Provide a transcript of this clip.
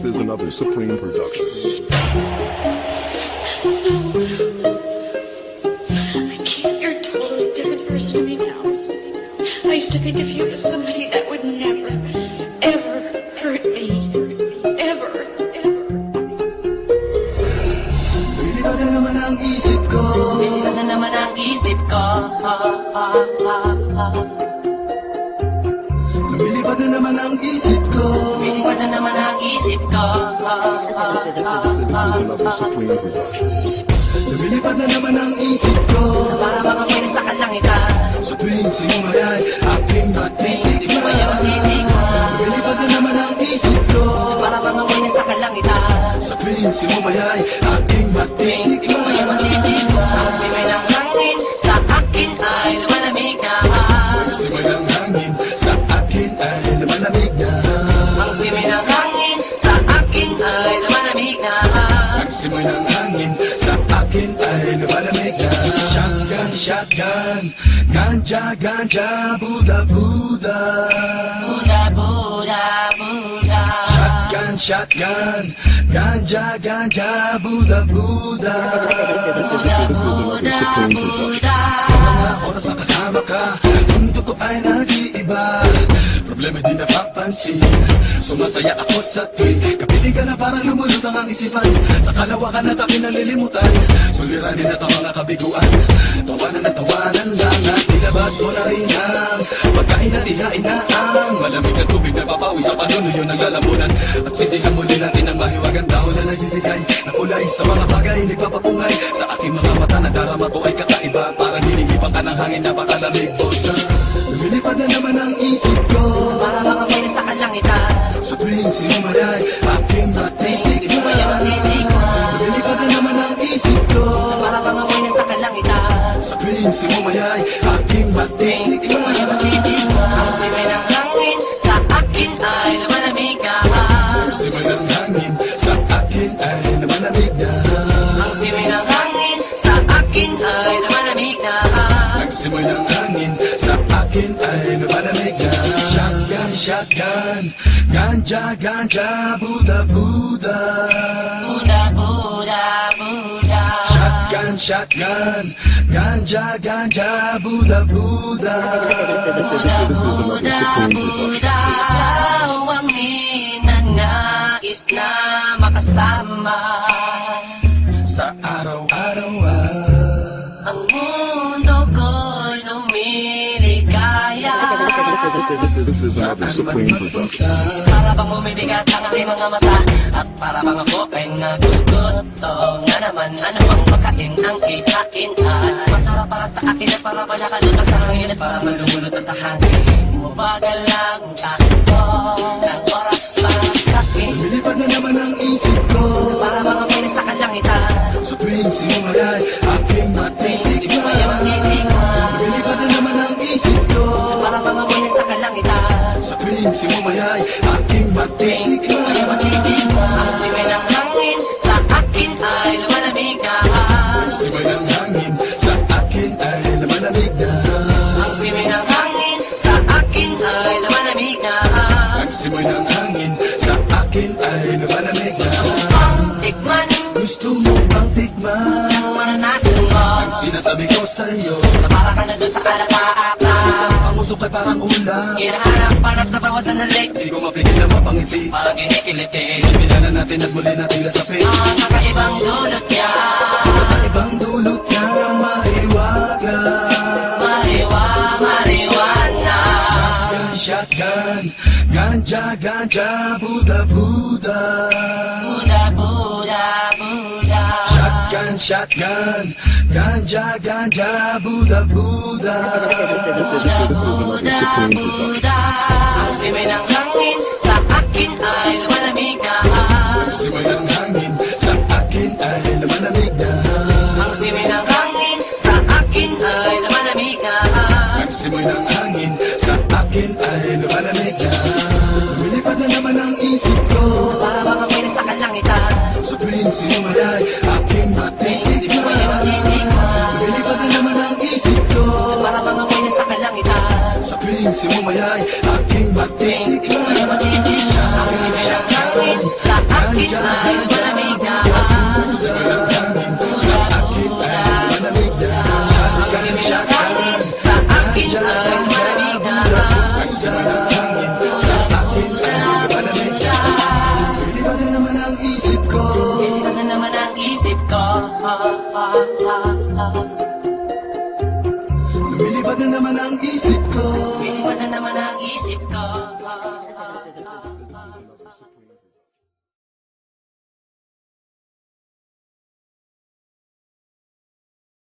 This is another Supreme production. I can't. You're a totally different person to me now. I used to think of you as somebody that would never, ever hurt me. Ever. Lilipad na naman ang isip ko. Lilipad na naman ang isip ko. Lumilipad na naman ang isip ko. Lilipad na naman ang isip ko. This is another Supreme production. Lumilipad na naman ang isip ko. Para bang ako'y nasa kalangitan. Sa tuwing simulay, aking matitikman. Lumilipad na naman ang isip ko. Para bang ako'y nasa kalangitan. Sa tuwing simumayay, aking matitikman. Ang simay ng hangin sa akin ay lumalamig na. Ang simay ng hangin sa akin ay lumalamig na. Ang simay ng hangin sa akin ay lumalamig na. Ang simay ng hangin sa akin ay lumalamig na. Shotgun, shotgun, ganja, ganja, Buddha, Buddha. Buddha, Buddha, Buddha. Shotgun, shotgun, ganja, ganja, Buddha, Buddha. Buddha, Buddha, Buddha. Sa mga oras na kasama ka, mundo ko ay nag-iiba. Problema di napapansin, sumasaya ako sa tuwing kapiling ka na parang lumulutang ang isipan. Sa kalawakan at aking nalilimutan, suliranin at ang mga kabiguan. Tawanan at tawanan lang at nilabas mo na rin ang pagkain at ihain na ang malamig na tubig na papawi sa panunuyo ng lalamunan. At sindihan muli natin ang mahiwagang dahon na nagbibigay na kulay sa mga bagay nagpapapungay. Sa aking mga mata na darama ko ay kakaiba, parang hinihipang ka ng hangin na pakalamig. Bosa, lumilipad na naman ang isip ko. Para bang ako'y nasa kalangitan. Sa tuwing sinumayay, aking matitikman. Lumilipad na naman ang isip ko. Para bang ako'y nasa kalangitan. Sa tuwing sinumayay, aking matitikman. Ang simay ng hangin sa akin ay lumalamig na. Ang simay ng hangin sa akin ay lumalamig na. Ang simay ng hangin sa akin ay lumalamig na. Ang simay ng hangin sa akin ay lumalamig na. Shotgun, shotgun, ganja, ganja, Buddha, Buddha. Buddha, Buddha, Buddha. Shotgun, shotgun, ganja, ganja, Buddha, Buddha. Buddha, Buddha, Buddha. Ikaw ang ninanais na makasama. Sa araw-araw Ang mundo ko'y lumiligaya. This is another Supreme production. Para bang bumibigat ang aking mga mata, at para bang ako ay nagugutom na naman. Ano bang pagkain ang ihain ay masarap para sa akin at para ba nakalutas sa hangin at para malumulutas sa hangin. Mabagal lang takbo ng oras para sa akin. lumilipad na naman ang isip ko. Para bang ako'y nasa kalangitan. Sa tuwing sinumayay, aking matitikman. Lumilipad na naman ang isip ko. Para bang ako'y nasa kalangitan. Sa tuwing sinumayay, aking matitikman. Ang simay ng hangin sa akin ay lumalamig na. Ang simay ng hangin sa akin ay lumalamig na. Ang simay ng hangin sa akin ay lumalamig na. Ang simay ng hangin sa akin ay lumalamig na. Tikman Gusto mo bang tikman ang maranasan mo, ang sinasabi ko sa'yo? na para ka na doon sa alapaapa. Ang usok ay parang ulam, Hinahanap-hanap sa bawat sandali, hindi ko mapigil na mapangiti. parang kinikiliti. Sindihan na natin at muli natin lasapin. Ang kakaibang dulot niya, Ang ibang dulot niya mahiwaga. marijuana. Shotgun, ganja, ganja, Buddha, Buddha. Buddha, Buddha, Buddha. Shotgun, shotgun, ganja, ganja, Buddha, Buddha. Buddha, Buddha, Buddha. Ang simay ng hangin sa akin ay lumalamig na. Ang simay ng hangin sa akin ay lumalamig na. Ang simay ng hangin sa akin ay lumalamig na. Ang simoy ng hangin sa akin ay lumalamig na. Lumilipad na naman ang isip ko. Para bang ako'y nasa kalangitan. Sa tuwing sinumayay, aking matitikman. Lumilipad na naman ang isip ko. Para bang ako'y nasa kalangitan. Sa tuwing sinumayay, aking matitikman. Ang simay ng hangin sa akin ay malamig na. Sa akin ay malamig na. Ang simulang hangin sa akin ay malamig na. Ang simulang hangin sa akin ay malamig na. Lumilipad na naman ang isip ko. Lumilipad na naman ang isip ko. Lumilipad na naman ang isip ko. Lumilipad na naman ang isip ko.